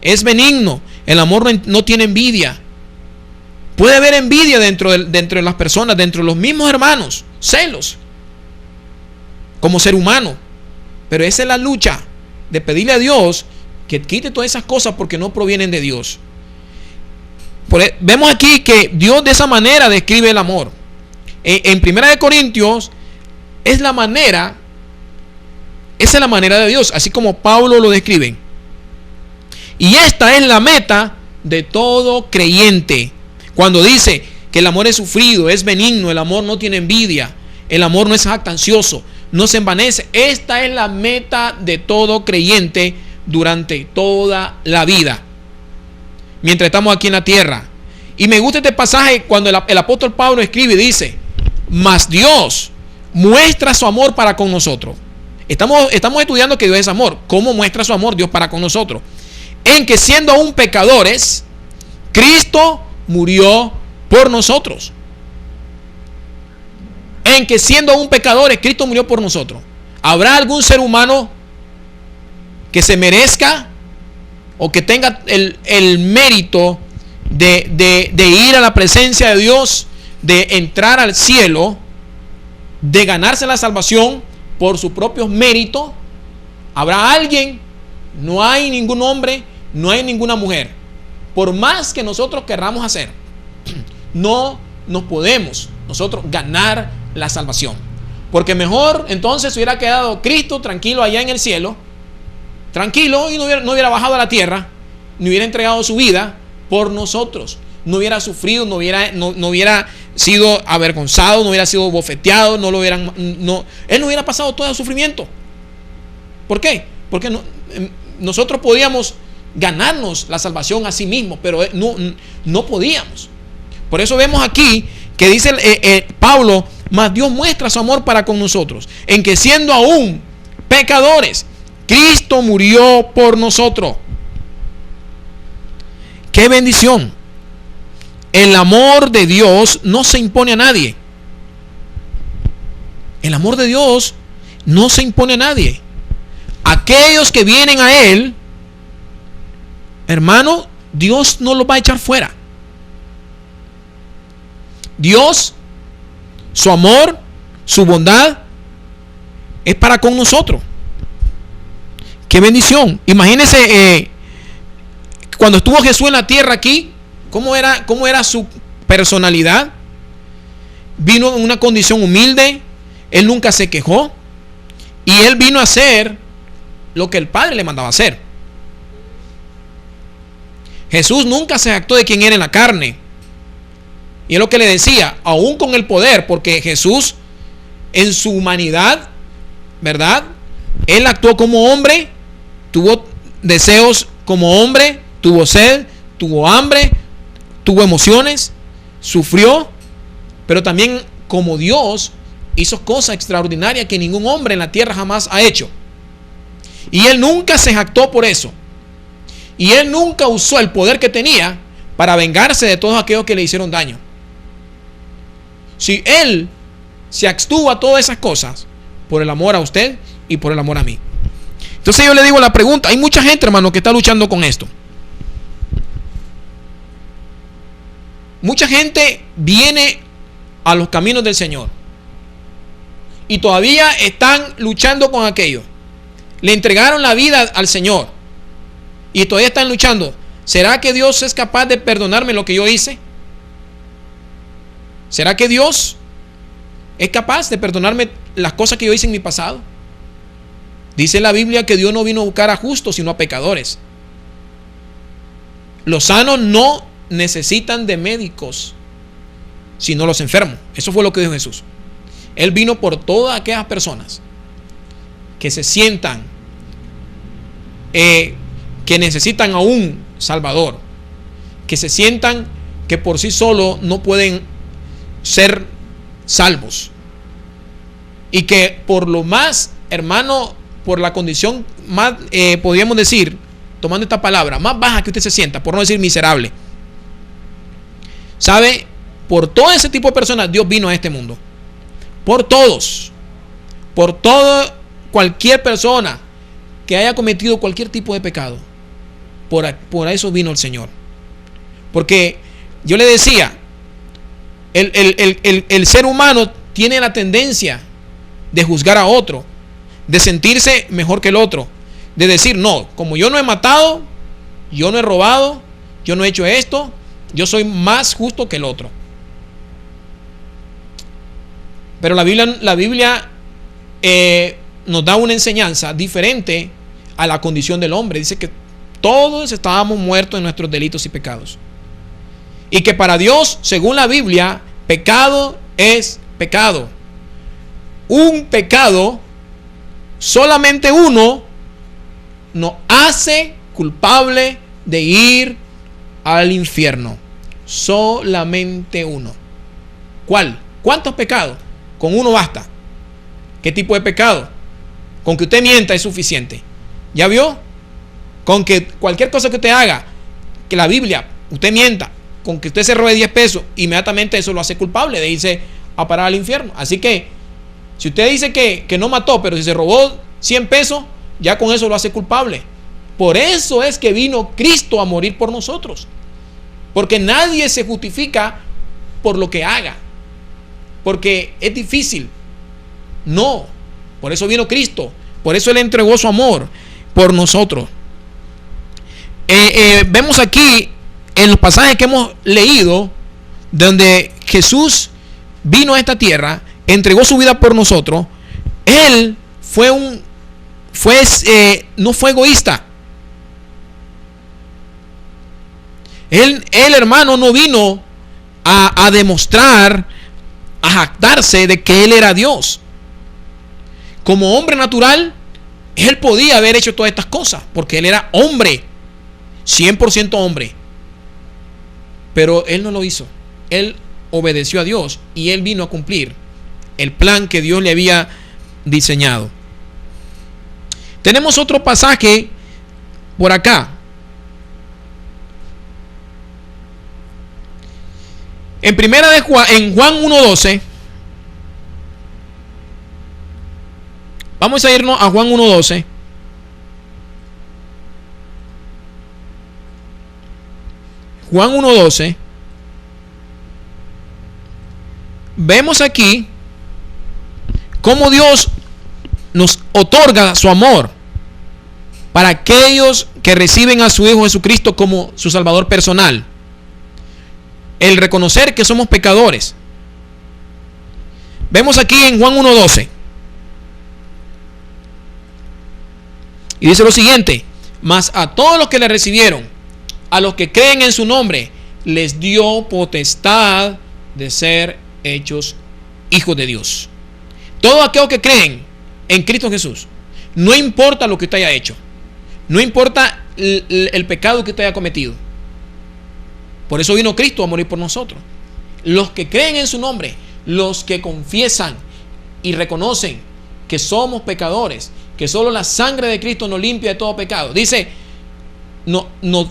es benigno, el amor no tiene envidia. Puede haber envidia dentro de las personas, dentro de los mismos hermanos, celos, como ser humano. Pero esa es la lucha de pedirle a Dios que quite todas esas cosas porque no provienen de Dios. Vemos aquí que Dios de esa manera describe el amor. En 1 Corintios esa es la manera de Dios, así como Pablo lo describe. Y esta es la meta de todo creyente. Cuando dice que el amor es sufrido, es benigno, el amor no tiene envidia, el amor no es jactancioso, no se envanece. Esta es la meta de todo creyente durante toda la vida, mientras estamos aquí en la tierra. Y me gusta este pasaje cuando el apóstol Pablo escribe y dice: mas Dios muestra su amor para con nosotros. Estamos estudiando que Dios es amor. ¿Cómo muestra su amor Dios para con nosotros? En que siendo aún pecadores, Cristo murió por nosotros. En que siendo aún pecadores, Cristo murió por nosotros. ¿Habrá algún ser humano que se merezca o que tenga el mérito de ir a la presencia de Dios, de entrar al cielo, de ganarse la salvación por sus propios méritos? ¿Habrá alguien? No hay ningún hombre, no hay ninguna mujer. Por más que nosotros querramos hacer, no nos podemos nosotros ganar la salvación. Porque mejor entonces hubiera quedado Cristo tranquilo allá en el cielo, tranquilo, y no hubiera bajado a la tierra, ni hubiera entregado su vida por nosotros, no hubiera sufrido, no hubiera sido avergonzado, no hubiera sido bofeteado, él no hubiera pasado todo el sufrimiento. ¿Por qué? Porque nosotros podíamos ganarnos la salvación a sí mismos, pero no podíamos. Por eso vemos aquí que dice Pablo: mas Dios muestra su amor para con nosotros, en que siendo aún pecadores, Cristo murió por nosotros. ¡Qué bendición! El amor de Dios no se impone a nadie. El amor de Dios no se impone a nadie. Aquellos que vienen a Él, hermano, Dios no los va a echar fuera. Dios, su amor, su bondad es para con nosotros. ¡Qué bendición! Imagínense cuando estuvo Jesús en la tierra aquí, ¿cómo era su personalidad? Vino en una condición humilde, Él nunca se quejó, y Él vino a hacer lo que el Padre le mandaba hacer. Jesús nunca se jactó de quien era en la carne, y es lo que le decía, aún con el poder, porque Jesús en su humanidad, ¿verdad? Él actuó como hombre, tuvo deseos como hombre, tuvo sed, tuvo hambre, tuvo emociones, sufrió, pero también como Dios hizo cosas extraordinarias que ningún hombre en la tierra jamás ha hecho. Y Él nunca se jactó por eso. Y Él nunca usó el poder que tenía para vengarse de todos aquellos que le hicieron daño. Si Él se abstuvo a todas esas cosas por el amor a usted y por el amor a mí. Entonces yo le digo la pregunta: hay mucha gente, hermano, que está luchando con esto. Mucha gente viene a los caminos del Señor y todavía están luchando con aquello. Le entregaron la vida al Señor y todavía están luchando. ¿Será que Dios es capaz de perdonarme lo que yo hice? ¿Será que Dios es capaz de perdonarme las cosas que yo hice en mi pasado? Dice la Biblia que Dios no vino a buscar a justos, sino a pecadores. Los sanos no necesitan de médicos, sino los enfermos. Eso fue lo que dijo Jesús. Él vino por todas aquellas personas que se sientan que necesitan a un Salvador, que se sientan que por sí solo no pueden ser salvos, y que por lo más, hermano, por la condición más, podríamos decir, tomando esta palabra, más baja que usted se sienta, por no decir miserable, ¿sabe? Por todo ese tipo de personas Dios vino a este mundo. Por todos. Por todo, cualquier persona que haya cometido cualquier tipo de pecado. Por eso vino el Señor. Porque yo le decía, el ser humano tiene la tendencia de juzgar a otro, de sentirse mejor que el otro, de decir: no, como yo no he matado, yo no he robado, yo no he hecho esto, yo soy más justo que el otro. Pero la Biblia nos da una enseñanza diferente a la condición del hombre. Dice que Todos estábamos muertos en nuestros delitos y pecados. Y que para Dios, según la Biblia, pecado es pecado. Un pecado, solamente uno, nos hace culpable de ir al infierno. Solamente uno. ¿Cuál? ¿Cuántos pecados? Con uno basta. ¿Qué tipo de pecado? Con que usted mienta es suficiente. ¿Ya vio? Con que cualquier cosa que usted haga, que la Biblia, usted mienta, con que usted se robe 10 pesos, inmediatamente eso lo hace culpable de irse a parar al infierno. Así que, si usted dice que no mató, pero si se robó 100 pesos, ya con eso lo hace culpable. Por eso es que vino Cristo a morir por nosotros. Porque nadie se justifica por lo que haga. Porque es difícil. No. Por eso vino Cristo. Por eso Él entregó su amor por nosotros. Vemos aquí en los pasajes que hemos leído, donde Jesús vino a esta tierra, entregó su vida por nosotros. Él no fue egoísta. Él, hermano, no vino a demostrar, a jactarse de que Él era Dios. Como hombre natural, Él podía haber hecho todas estas cosas, porque Él era hombre, 100% hombre. Pero Él no lo hizo. Él obedeció a Dios y Él vino a cumplir el plan que Dios le había diseñado. Tenemos otro pasaje por acá. En primera de Juan, en Juan 1:12. Vamos a irnos a Juan 1:12. Juan 1:12. Vemos aquí cómo Dios nos otorga su amor para aquellos que reciben a su Hijo Jesucristo como su Salvador personal. El reconocer que somos pecadores. Vemos aquí en Juan 1:12. Y dice lo siguiente: mas a todos los que le recibieron, a los que creen en su nombre, les dio potestad de ser hechos hijos de Dios. Todos aquellos que creen en Cristo Jesús, no importa lo que usted haya hecho, no importa el pecado que usted haya cometido. Por eso vino Cristo a morir por nosotros. Los que creen en su nombre, los que confiesan y reconocen que somos pecadores, que solo la sangre de Cristo nos limpia de todo pecado. Dice, nos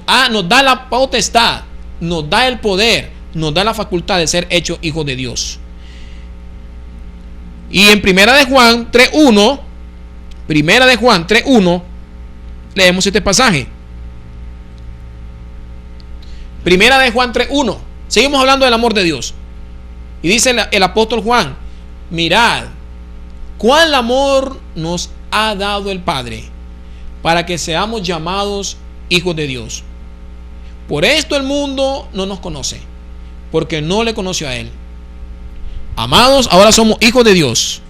da la potestad, nos da el poder, nos da la facultad de ser hechos hijos de Dios. Y en Primera de Juan 3:1, leemos este pasaje. Primera de Juan 3:1. Seguimos hablando del amor de Dios. Y dice el apóstol Juan: mirad, cuál amor nos ha dado el Padre, para que seamos llamados hijos de Dios. Por esto el mundo no nos conoce, porque no le conoció a Él. Amados, ahora somos hijos de Dios.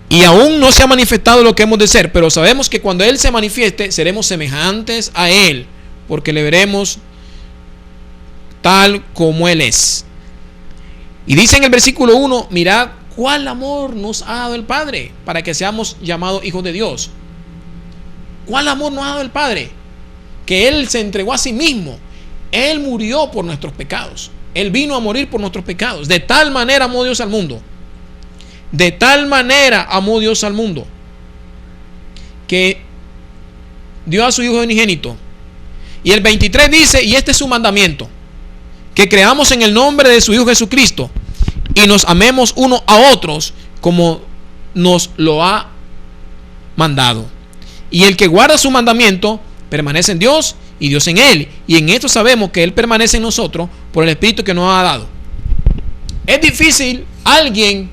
Y aún no se ha manifestado lo que hemos de ser, pero sabemos que cuando Él se manifieste, seremos semejantes a Él, porque le veremos tal como Él es. Y dice en el versículo 1: mirad cuál amor nos ha dado el Padre, para que seamos llamados hijos de Dios. ¿Cuál amor nos ha dado el Padre? Que Él se entregó a sí mismo. Él murió por nuestros pecados. Él vino a morir por nuestros pecados. De tal manera amó Dios al mundo. De tal manera amó Dios al mundo, que dio a su Hijo unigénito. Y el 23 dice: y este es su mandamiento, que creamos en el nombre de su Hijo Jesucristo, y nos amemos unos a otros como nos lo ha mandado. Y el que guarda su mandamiento permanece en Dios y Dios en él. Y en esto sabemos que Él permanece en nosotros por el Espíritu que nos ha dado. Es difícil alguien,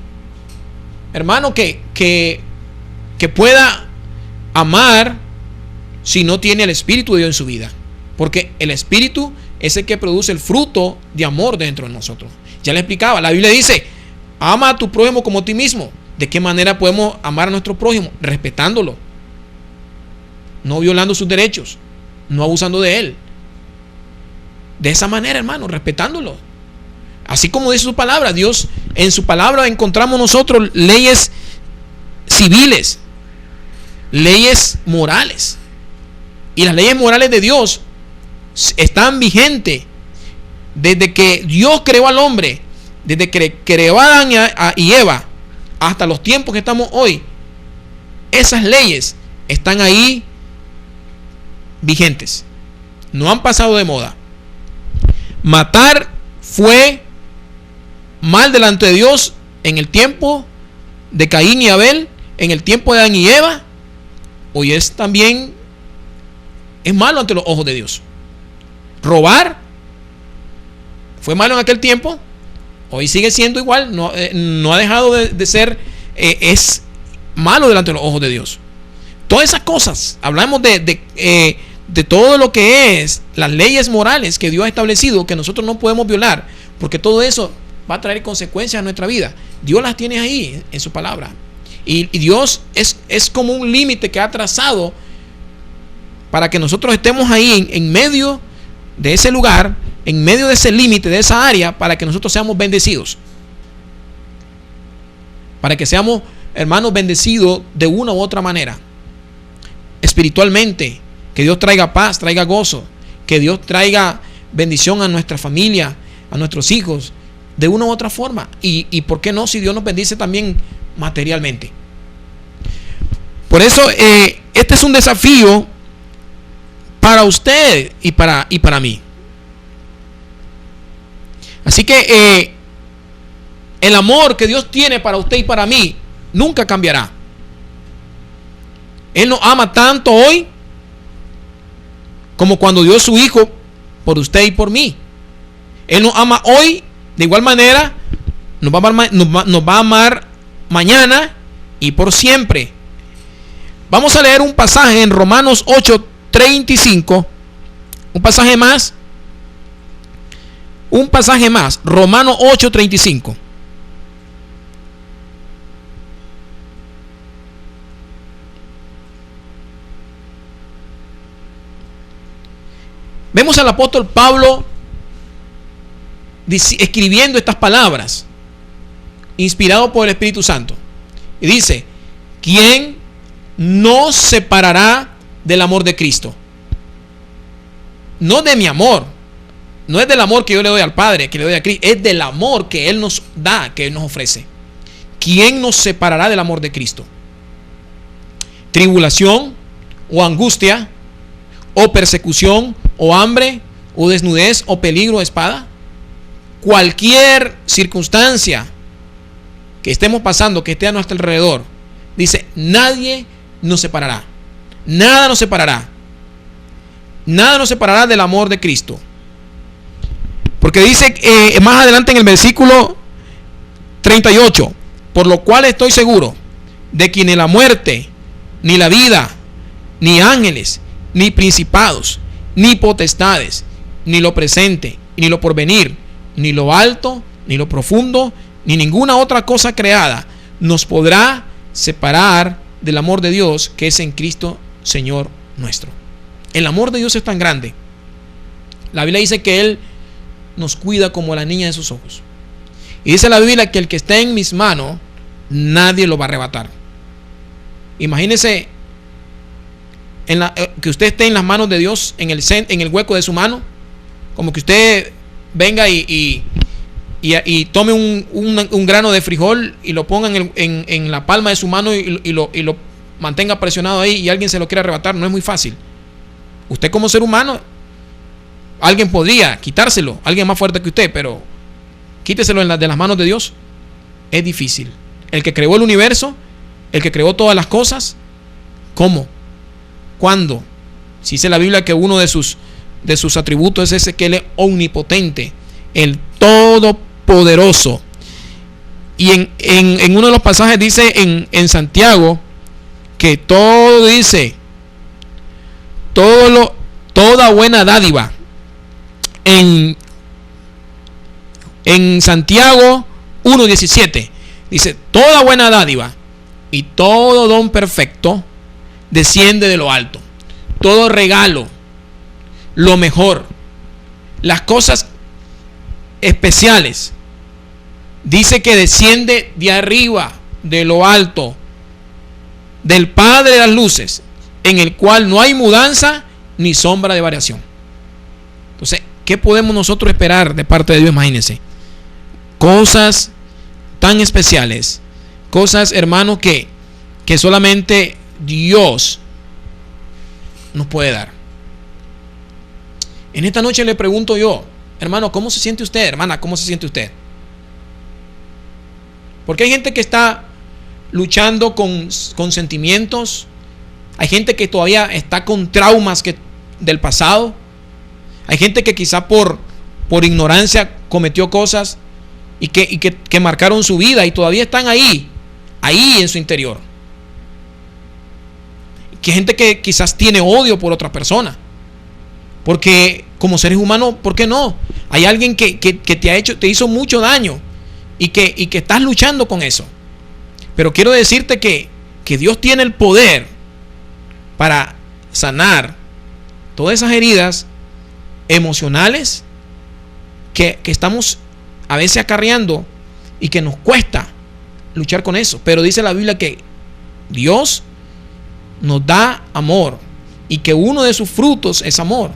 hermano, que pueda amar si no tiene el Espíritu de Dios en su vida. Porque el Espíritu es el que produce el fruto de amor dentro de nosotros. Ya le explicaba, la Biblia dice: ama a tu prójimo como a ti mismo. ¿De qué manera podemos amar a nuestro prójimo? Respetándolo. no violando sus derechos, no abusando de él. De esa manera, hermano, respetándolo. Así como dice su palabra, Dios, en su palabra encontramos nosotros leyes civiles, leyes morales. Y las leyes morales de Dios están vigentes desde que Dios creó al hombre, desde que creó a Adán y Eva, hasta los tiempos que estamos hoy. Esas leyes están ahí vigentes, no han pasado de moda. Matar fue mal delante de Dios en el tiempo de Caín y Abel, en el tiempo de Adán y Eva. Hoy es también malo ante los ojos de Dios. Robar fue malo en aquel tiempo, hoy sigue siendo igual, no ha dejado de ser, es malo delante de los ojos de Dios. Todas esas cosas, hablamos de todo lo que es las leyes morales que Dios ha establecido, que nosotros no podemos violar, porque todo eso va a traer consecuencias a nuestra vida. Dios las tiene ahí en su palabra, y Dios es como un límite que ha trazado para que nosotros estemos ahí en medio de ese lugar, en medio de ese límite, de esa área, para que nosotros seamos bendecidos, para que seamos, hermanos, bendecidos de una u otra manera, espiritualmente. Que Dios traiga paz, traiga gozo, que Dios traiga bendición a nuestra familia, a nuestros hijos, de una u otra forma. Y por qué no, si Dios nos bendice también materialmente. Por eso este es un desafío para usted y para mí. Así que el amor que Dios tiene para usted y para mí nunca cambiará. Él nos ama tanto hoy como cuando dio a su Hijo por usted y por mí. Él nos ama hoy, de igual manera nos va a amar mañana y por siempre. Vamos a leer un pasaje en Romanos 8:35, un pasaje más, Romanos 8:35. Vemos al apóstol Pablo escribiendo estas palabras, inspirado por el Espíritu Santo. Y dice: ¿quién nos separará del amor de Cristo? No de mi amor, no es del amor que yo le doy al Padre, que le doy a Cristo, es del amor que Él nos da, que Él nos ofrece. ¿Quién nos separará del amor de Cristo? ¿Tribulación o angustia o persecución o hambre o desnudez o peligro o espada? Cualquier circunstancia que estemos pasando, que esté a nuestro alrededor, dice: nadie nos separará, nada nos separará, nada nos separará del amor de Cristo. Porque dice más adelante en el versículo 38: por lo cual estoy seguro de que ni la muerte, ni la vida, ni ángeles, ni principados, ni potestades, ni lo presente, ni lo porvenir, ni lo alto, ni lo profundo, ni ninguna otra cosa creada nos podrá separar del amor de Dios que es en Cristo Señor nuestro. El amor de Dios es tan grande. La Biblia dice que Él nos cuida como la niña de sus ojos. Y dice la Biblia que el que esté en mis manos, nadie lo va a arrebatar. Imagínese que usted esté en las manos de Dios, en el hueco de su mano, como que usted venga y tome un grano de frijol y lo ponga en la palma de su mano y lo mantenga presionado ahí, y alguien se lo quiere arrebatar. No es muy fácil. Usted como ser humano, alguien podría quitárselo, alguien más fuerte que usted, pero quíteselo de las manos de Dios. Es difícil. El que creó el universo, el que creó todas las cosas, ¿cómo? ¿Cuándo? Si dice la Biblia que uno de sus atributos es ese, que Él es omnipotente, el todopoderoso. Y en uno de los pasajes dice en Santiago que toda buena dádiva. En Santiago 1:17 dice: toda buena dádiva y todo don perfecto desciende de lo alto. todo regalo, lo mejor, las cosas especiales, dice que desciende de arriba, de lo alto, del Padre de las luces, en el cual no hay mudanza ni sombra de variación. Entonces, ¿qué podemos nosotros esperar de parte de Dios? Imagínense, cosas tan especiales, cosas, hermano, que solamente Dios nos puede dar. En esta noche le pregunto yo, hermano, ¿cómo se siente usted? Hermana, ¿cómo se siente usted? Porque hay gente que está luchando con sentimientos. Hay gente que todavía está con traumas del pasado. Hay gente que quizá por ignorancia cometió cosas y que marcaron su vida y todavía están ahí en su interior. Que hay gente que quizás tiene odio por otra persona. Porque como seres humanos, ¿por qué no? Hay alguien que te hizo mucho daño y que estás luchando con eso. Pero quiero decirte que Dios tiene el poder para sanar todas esas heridas emocionales que estamos a veces acarreando y que nos cuesta luchar con eso. Pero dice la Biblia que Dios nos da amor y que uno de sus frutos es amor.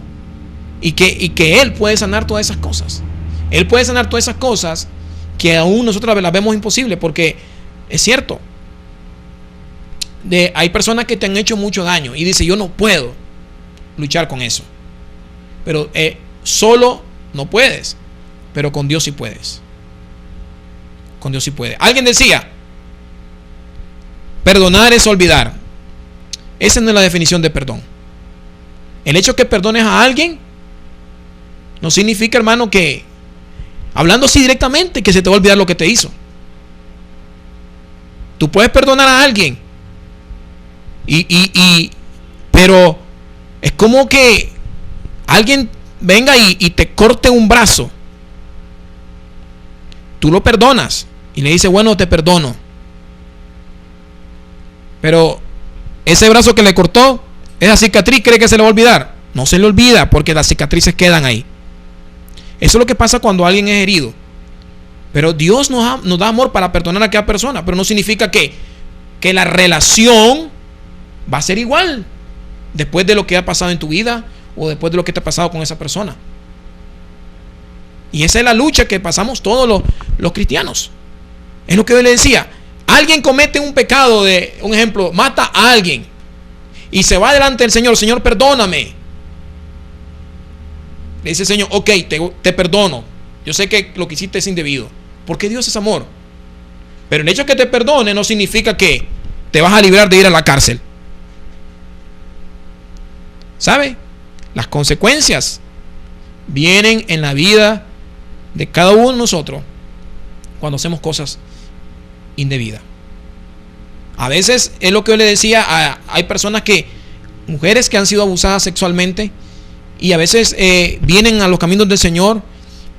Y que Él puede sanar todas esas cosas. Él puede sanar todas esas cosas que aún nosotros las vemos imposibles. Porque es cierto, hay personas que te han hecho mucho daño y dice, yo no puedo luchar con eso. Pero solo no puedes. Pero con Dios sí puedes. Con Dios sí puedes. Alguien decía, perdonar es olvidar. Esa no es la definición de perdón. El hecho que perdones a alguien no significa, hermano, que, hablando así directamente, que se te va a olvidar lo que te hizo. Tú puedes perdonar a alguien pero es como que alguien venga y te corte un brazo. Tú lo perdonas y le dices, bueno, te perdono. Pero ese brazo que le cortó, esa cicatriz, ¿cree que se le va a olvidar? No se le olvida, porque las cicatrices quedan ahí. Eso es lo que pasa cuando alguien es herido. Pero Dios nos da amor para perdonar a aquella persona. Pero no significa que la relación va a ser igual después de lo que ha pasado en tu vida o después de lo que te ha pasado con esa persona. Y esa es la lucha que pasamos todos los cristianos. Es lo que yo le decía. Alguien comete un pecado, un ejemplo, mata a alguien y se va delante del Señor. Señor, perdóname. Le dice el Señor, ok, te perdono. Yo sé que lo que hiciste es indebido, porque Dios es amor. Pero el hecho de que te perdone no significa que te vas a librar de ir a la cárcel. ¿Sabe? Las consecuencias vienen en la vida de cada uno de nosotros cuando hacemos cosas indebidas. A veces es lo que yo le decía, hay personas mujeres que han sido abusadas sexualmente y a veces vienen a los caminos del Señor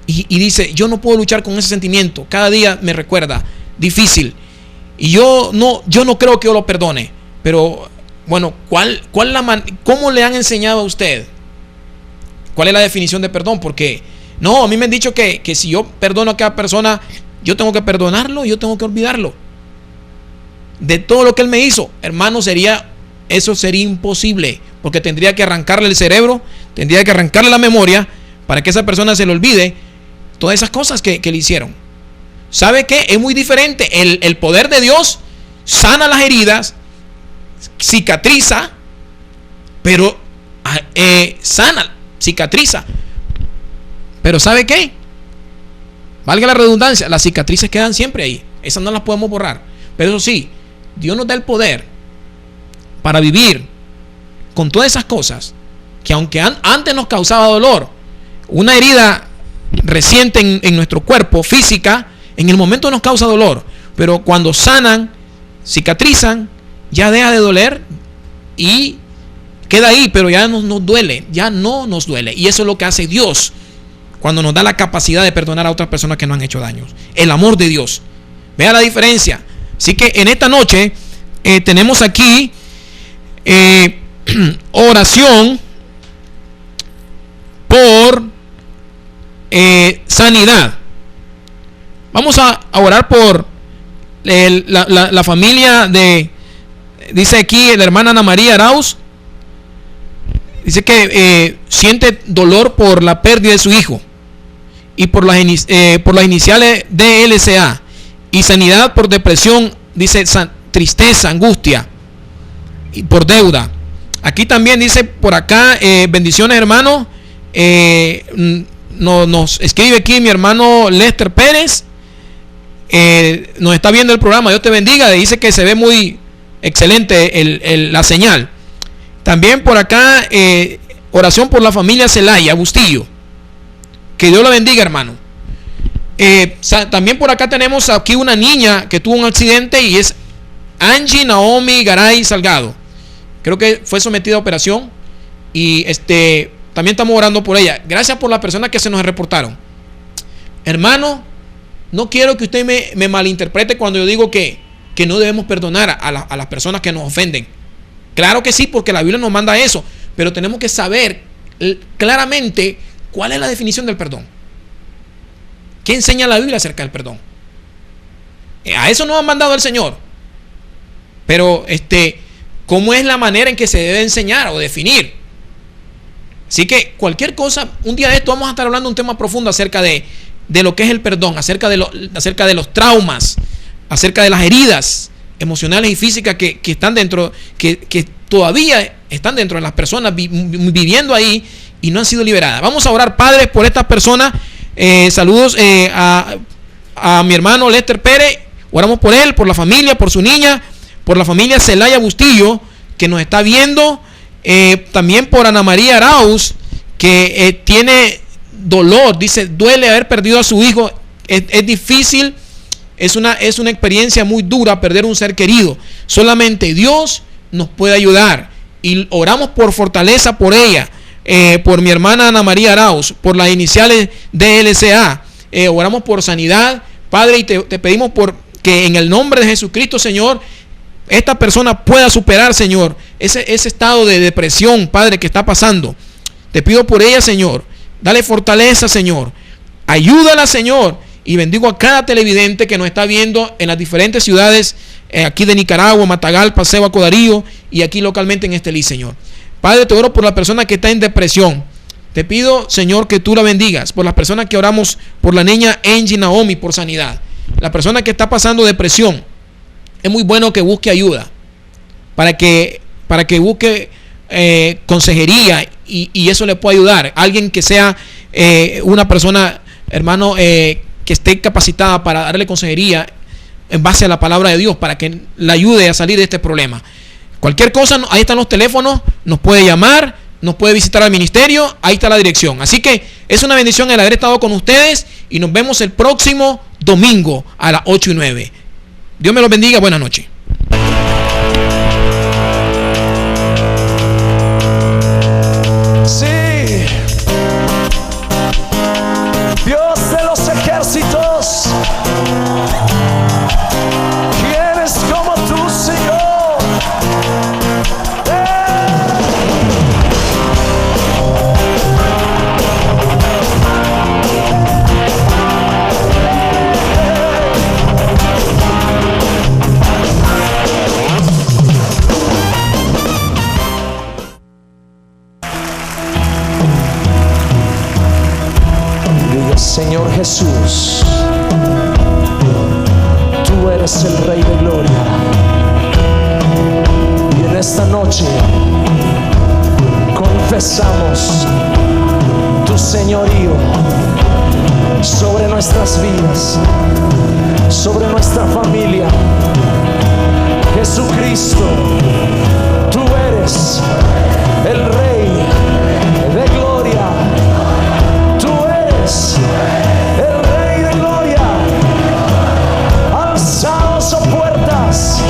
y dice, yo no puedo luchar con ese sentimiento, cada día me recuerda, difícil, y yo no creo que yo lo perdone. Pero bueno, ¿cómo le han enseñado a usted? ¿Cuál es la definición de perdón? Porque no, a mí me han dicho que si yo perdono a cada persona, yo tengo que perdonarlo, yo tengo que olvidarlo de todo lo que él me hizo. Hermano, eso sería imposible, porque tendría que arrancarle el cerebro, tendría que arrancarle la memoria para que esa persona se le olvide todas esas cosas que le hicieron. ¿Sabe qué? Es muy diferente. El poder de Dios sana las heridas, cicatriza, pero cicatriza. Pero ¿sabe qué? Valga la redundancia, las cicatrices quedan siempre ahí. Esas no las podemos borrar. Pero eso sí, Dios nos da el poder para vivir con todas esas cosas que aunque antes nos causaba dolor, una herida reciente en nuestro cuerpo, física, en el momento nos causa dolor, pero cuando sanan, cicatrizan, ya deja de doler y queda ahí, pero ya no nos duele, ya no nos duele. Y eso es lo que hace Dios cuando nos da la capacidad de perdonar a otras personas que nos han hecho daños. El amor de Dios. Vea la diferencia. Así que en esta noche tenemos aquí oración por sanidad. Vamos a orar por la familia de, dice aquí la hermana Ana María Arauz. Dice que siente dolor por la pérdida de su hijo y por las iniciales de LCA, y sanidad por depresión, dice tristeza, angustia y por deuda. Aquí también dice por acá, bendiciones hermano. Nos escribe aquí mi hermano Lester Pérez. Nos está viendo el programa, Dios te bendiga. Dice que se ve muy excelente la señal. También por acá, oración por la familia Celaya Bustillo. Que Dios la bendiga, hermano. También por acá tenemos aquí una niña que tuvo un accidente y es Angie Naomi Garay Salgado. Creo que fue sometida a operación y también estamos orando por ella. Gracias por las personas que se nos reportaron. Hermano, no quiero que usted me malinterprete cuando yo digo que no debemos perdonar a las personas que nos ofenden. Claro que sí, porque la Biblia nos manda eso, pero tenemos que saber claramente cuál es la definición del perdón. ¿Qué enseña la Biblia acerca del perdón? A eso nos ha mandado el Señor. Pero ¿cómo es la manera en que se debe enseñar o definir? Así que cualquier cosa, un día de esto vamos a estar hablando de un tema profundo acerca de lo que es el perdón, acerca de los traumas, acerca de las heridas emocionales y físicas que están dentro, que todavía están dentro de las personas viviendo ahí y no han sido liberadas. Vamos a orar, padres, por estas personas. Saludos a mi hermano Lester Pérez. Oramos por él, por la familia, por su niña, por la familia Celaya Bustillo que nos está viendo. También por Ana María Arauz, que tiene dolor, dice, duele haber perdido a su hijo. Es difícil, es una experiencia muy dura perder un ser querido. Solamente Dios nos puede ayudar y oramos por fortaleza por ella, por mi hermana Ana María Arauz, por las iniciales de LCA. Oramos por sanidad, Padre, y te pedimos por que en el nombre de Jesucristo, Señor, esta persona pueda superar, Señor, ese estado de depresión, Padre, que está pasando. Te pido por ella, Señor. Dale fortaleza, Señor. Ayúdala, Señor. Y bendigo a cada televidente que nos está viendo en las diferentes ciudades aquí de Nicaragua, Matagalpa, Ceiba, Codarío y aquí localmente en Estelí, Señor. Padre, te oro por la persona que está en depresión. Te pido, Señor, que tú la bendigas. Por las personas que oramos, por la niña Angie Naomi, por sanidad. La persona que está pasando depresión. Es muy bueno que busque ayuda para que busque consejería y eso le pueda ayudar. Alguien que sea una persona, hermano, que esté capacitada para darle consejería en base a la palabra de Dios, para que la ayude a salir de este problema. Cualquier cosa, ahí están los teléfonos, nos puede llamar, nos puede visitar al ministerio, ahí está la dirección. Así que es una bendición el haber estado con ustedes y nos vemos el próximo domingo a las 8:09. Dios me los bendiga. Buenas noches. Sí, Dios de los ejércitos, ¿quién es como tú, Señor? Señor Jesús, tú eres el Rey de Gloria, y en esta noche confesamos tu señorío sobre nuestras vidas, sobre nuestra familia. Jesucristo, tú eres el Rey de Gloria. El Rey de Gloria, alzaos, oh puertas.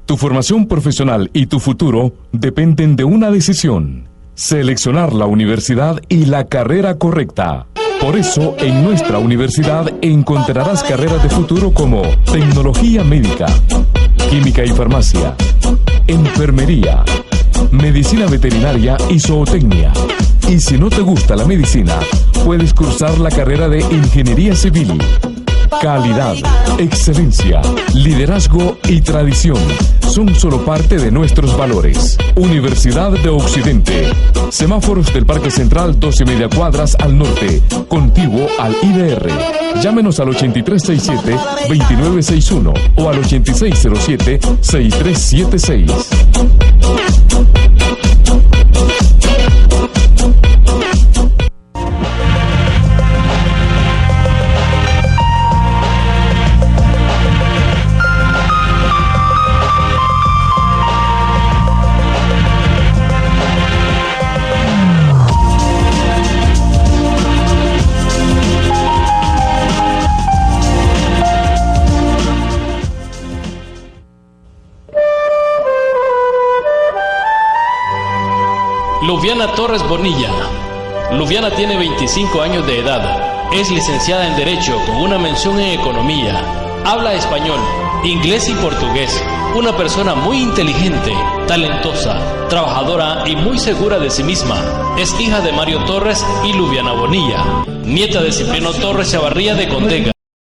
Tu formación profesional y tu futuro dependen de una decisión: seleccionar la universidad y la carrera correcta. Por eso, en nuestra universidad encontrarás carreras de futuro como tecnología médica, química y farmacia, enfermería, medicina veterinaria y zootecnia. Y si no te gusta la medicina, puedes cursar la carrera de ingeniería civil. Calidad, excelencia, liderazgo y tradición son solo parte de nuestros valores. Universidad de Occidente. Semáforos del Parque Central, 12 cuadras al norte, contiguo al IDR. Llámenos al 8367-2961 o al 8607-6376. Luviana Torres Bonilla. Luviana tiene 25 años de edad. Es licenciada en Derecho con una mención en Economía. Habla español, inglés y portugués. Una persona muy inteligente, talentosa, trabajadora y muy segura de sí misma. Es hija de Mario Torres y Luviana Bonilla, nieta de Cipriano Torres Chavarría de Condega.